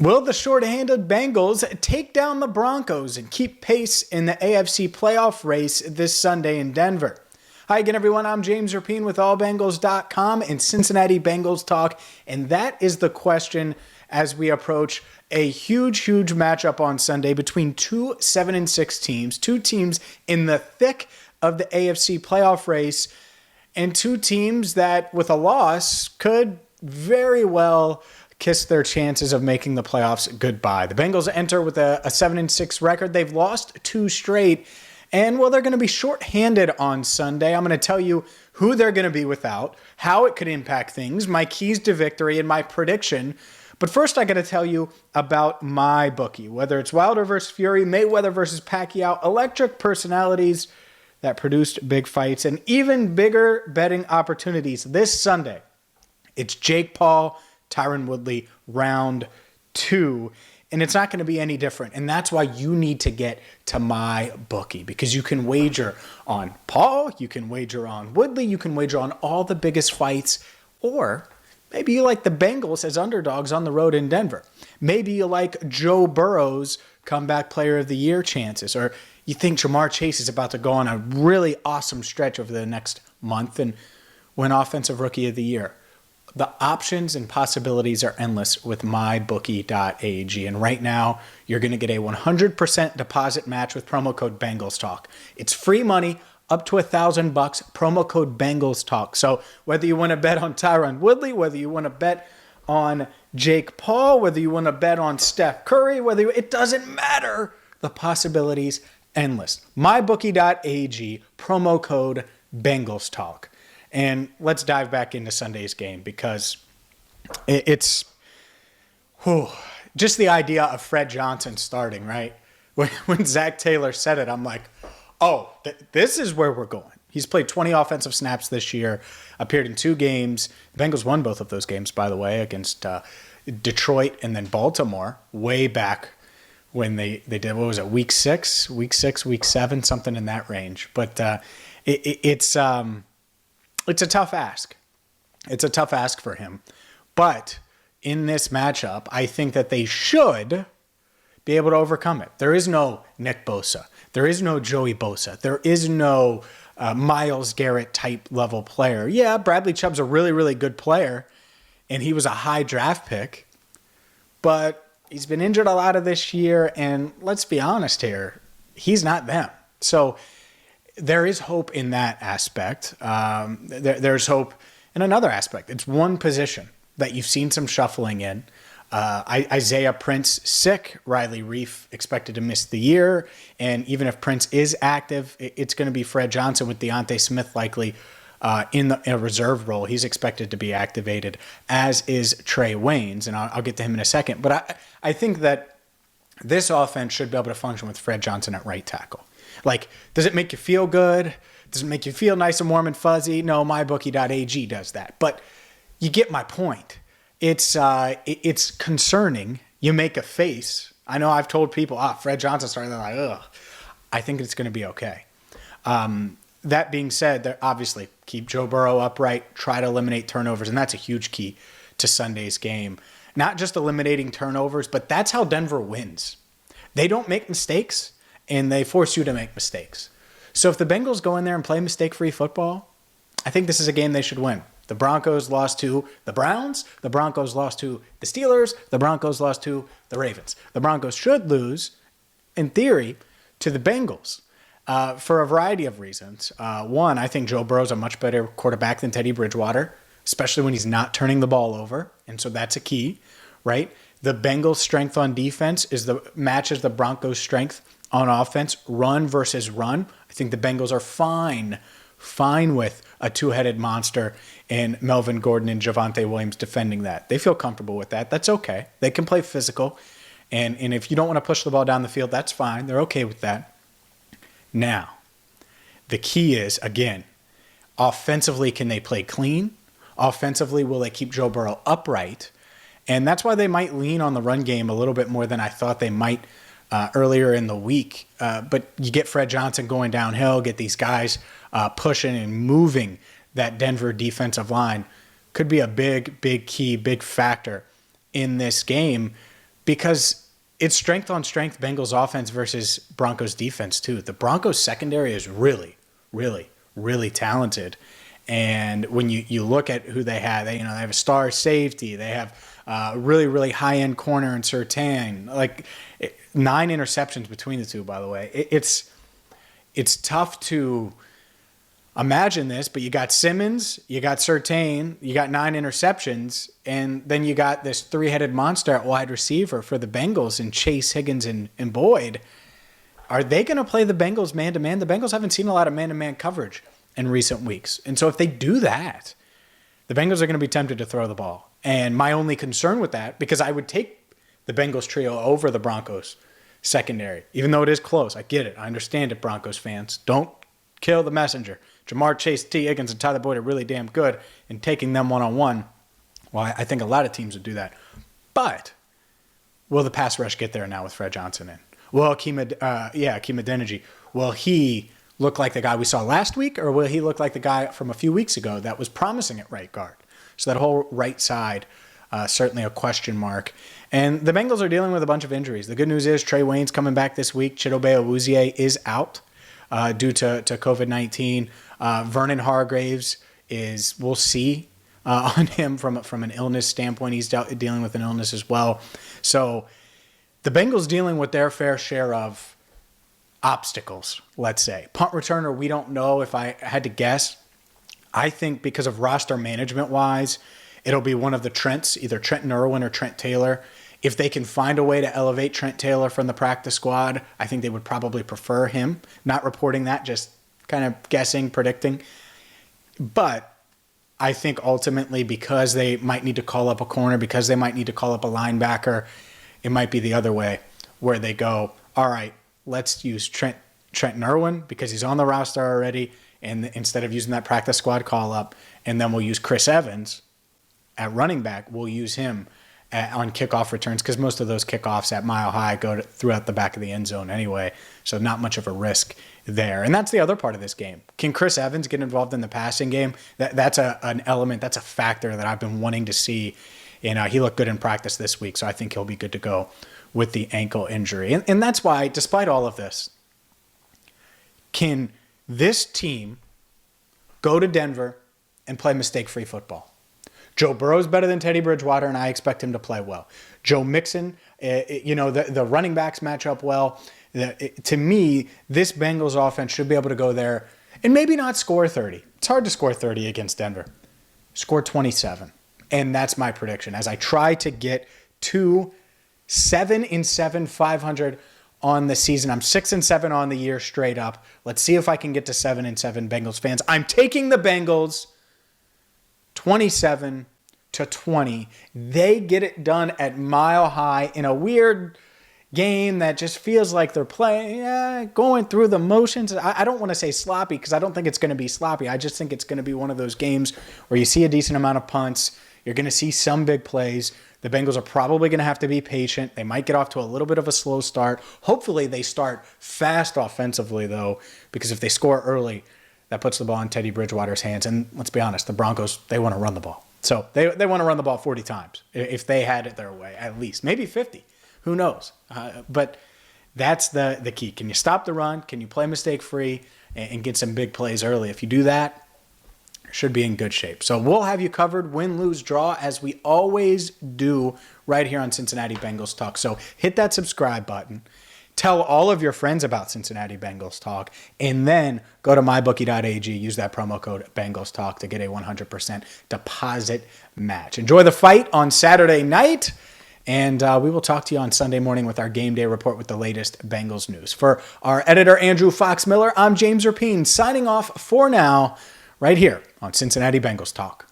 Will the short-handed Bengals take down the Broncos and keep pace in the AFC playoff race this Sunday in Denver? Hi again, everyone. I'm James Rapien with allbengals.com and Cincinnati Bengals Talk, and that is the question as we approach a huge matchup on Sunday between two 7-6 teams, two teams in the thick of the AFC playoff race, and two teams that, with a loss, could very well kiss their chances of making the playoffs goodbye. The Bengals enter with a 7-6 record. They've lost two straight, and well, they're going to be shorthanded on Sunday. I'm going to tell you who they're going to be without, how it could impact things, my keys to victory, and my prediction. But first, I got to tell you about my bookie. Whether it's Wilder versus Fury, Mayweather versus Pacquiao, electric personalities that produced big fights, and even bigger betting opportunities this Sunday. It's Jake Paul, Tyron Woodley, round 2. And it's not going to be any different. And that's why you need to get to my bookie, because you can wager on Paul, you can wager on Woodley, you can wager on all the biggest fights, or maybe you like the Bengals as underdogs on the road in Denver. Maybe you like Joe Burrow's comeback player of the year chances, or you think Jamar Chase is about to go on a really awesome stretch over the next month and win offensive rookie of the year. The options and possibilities are endless with mybookie.ag. And right now, you're going to get a 100% deposit match with promo code BengalsTalk. It's free money up to $1,000, promo code BengalsTalk. So whether you want to bet on Tyron Woodley, whether you want to bet on Jake Paul, whether you want to bet on Steph Curry, it doesn't matter. The possibilities endless. mybookie.ag, promo code BengalsTalk. And let's dive back into Sunday's game, because it's just the idea of Fred Johnson starting, right? When Zach Taylor said it, I'm like, this is where we're going. He's played 20 offensive snaps this year, appeared in 2 games. The Bengals won both of those games, by the way, against Detroit and then Baltimore, way back when they did, what was it, week 7, something in that range. But it's a tough ask. It's a tough ask for him. But in this matchup, I think that they should be able to overcome it. There is no Nick Bosa. There is no Joey Bosa. There is no Myles Garrett type level player. Yeah, Bradley Chubb's a really good player, and he was a high draft pick. But he's been injured a lot of this year, and let's be honest here, he's not them. So there is hope in that aspect. There's hope in another aspect. It's one position that you've seen some shuffling in. Isaiah Prince sick, Riley Reif expected to miss the year, and even if Prince is active, it's going to be Fred Johnson with Deontay Smith likely in a reserve role. He's expected to be activated, as is Trey Waynes, and I'll get to him in a second. But I think that this offense should be able to function with Fred Johnson at right tackle. Like, does it make you feel good? Does it make you feel nice and warm and fuzzy? No, mybookie.ag does that. But you get my point. It's concerning. You make a face. I know I've told people, Fred Johnson started. They're like, ugh. I think it's going to be okay. That being said, they're obviously keep Joe Burrow upright, try to eliminate turnovers, and that's a huge key to Sunday's game. Not just eliminating turnovers, but that's how Denver wins. They don't make mistakes, and they force you to make mistakes. So if the Bengals go in there and play mistake-free football, I think this is a game they should win. The Broncos lost to the Browns. The Broncos lost to the Steelers. The Broncos lost to the Ravens. The Broncos should lose, in theory, to the Bengals for a variety of reasons. One, I think Joe Burrow's a much better quarterback than Teddy Bridgewater, especially when he's not turning the ball over, and so that's a key, right? The Bengals' strength on defense matches the Broncos' strength on offense, run versus run. I think the Bengals are fine with a two-headed monster and Melvin Gordon and Javonte Williams defending that. They feel comfortable with that. That's okay. They can play physical. And if you don't want to push the ball down the field, that's fine. They're okay with that. Now, the key is, again, offensively, can they play clean? Offensively, will they keep Joe Burrow upright? And that's why they might lean on the run game a little bit more than I thought they might earlier in the week. But you get Fred Johnson going downhill, get these guys pushing and moving that Denver defensive line. Could be a big key, big factor in this game. because it's strength on strength Bengals offense versus Broncos defense too. The Broncos secondary is really, really, really talented. And when you look at who they have, they have a star safety. They have really, really high-end corner in Surtain. Like 9 interceptions between the two, by the way. It's tough to imagine this, but you got Simmons, you got Surtain, you got 9 interceptions, and then you got this 3-headed monster at wide receiver for the Bengals in Chase, Higgins, and Boyd. Are they going to play the Bengals man-to-man? The Bengals haven't seen a lot of man-to-man coverage in recent weeks. And so if they do that, the Bengals are going to be tempted to throw the ball. And my only concern with that, because I would take the Bengals trio over the Broncos secondary, even though it is close. I get it. I understand it, Broncos fans. Don't kill the messenger. Jamar Chase, T. Higgins, and Tyler Boyd are really damn good in taking them one-on-one. Well, I think a lot of teams would do that. But will the pass rush get there now with Fred Johnson in? Will Hakeem Adeniji, will he look like the guy we saw last week, or will he look like the guy from a few weeks ago that was promising at right guard? So that whole right side, certainly a question mark. And the Bengals are dealing with a bunch of injuries. The good news is Trey Wayne's coming back this week. Chidobe Awuzie is out due to COVID-19. Vernon Hargraves we'll see on him from an illness standpoint. He's dealing with an illness as well. So the Bengals dealing with their fair share of obstacles, let's say. Punt returner, we don't know. If I had to guess, I think because of roster management-wise, it'll be one of the Trents, either Trenton Irwin or Trent Taylor. If they can find a way to elevate Trent Taylor from the practice squad, I think they would probably prefer him. Not reporting that, just kind of guessing, predicting. But I think ultimately because they might need to call up a corner, because they might need to call up a linebacker, it might be the other way where they go, all right, let's use Trenton Irwin because he's on the roster already, and instead of using that practice squad call-up, and then we'll use Chris Evans at running back. We'll use him on kickoff returns because most of those kickoffs at Mile High go throughout the back of the end zone anyway, so not much of a risk there. And that's the other part of this game. Can Chris Evans get involved in the passing game? That's an element, that's a factor that I've been wanting to see. And he looked good in practice this week, so I think he'll be good to go with the ankle injury. And that's why, despite all of this, can this team go to Denver and play mistake-free football? Joe Burrow's better than Teddy Bridgewater, and I expect him to play well. Joe Mixon, the running backs match up well. To me, this Bengals offense should be able to go there and maybe not score 30. It's hard to score 30 against Denver. Score 27. And that's my prediction. As I try to get to 7-7, 500 on the season. I'm 6-7 on the year straight up. Let's see if I can get to 7-7, Bengals fans. I'm taking the Bengals 27-20. They get it done at Mile High in a weird game that just feels like they're playing, going through the motions. I don't want to say sloppy because I don't think it's going to be sloppy. I just think it's going to be one of those games where you see a decent amount of punts. You're going to see some big plays. The Bengals are probably going to have to be patient. They might get off to a little bit of a slow start. Hopefully they start fast offensively, though, because if they score early, that puts the ball in Teddy Bridgewater's hands. And let's be honest, the Broncos, they want to run the ball. So they want to run the ball 40 times if they had it their way, at least. Maybe 50. Who knows? But that's the key. Can you stop the run? Can you play mistake-free and get some big plays early? If you do that, should be in good shape. So we'll have you covered, win, lose, draw, as we always do right here on Cincinnati Bengals Talk. So hit that subscribe button. Tell all of your friends about Cincinnati Bengals Talk, and then go to mybookie.ag. Use that promo code Bengals Talk to get a 100% deposit match. Enjoy the fight on Saturday night, and we will talk to you on Sunday morning with our game day report with the latest Bengals news. For our editor, Andrew Fox Miller, I'm James Rapien, signing off for now right here on Cincinnati Bengals Talk.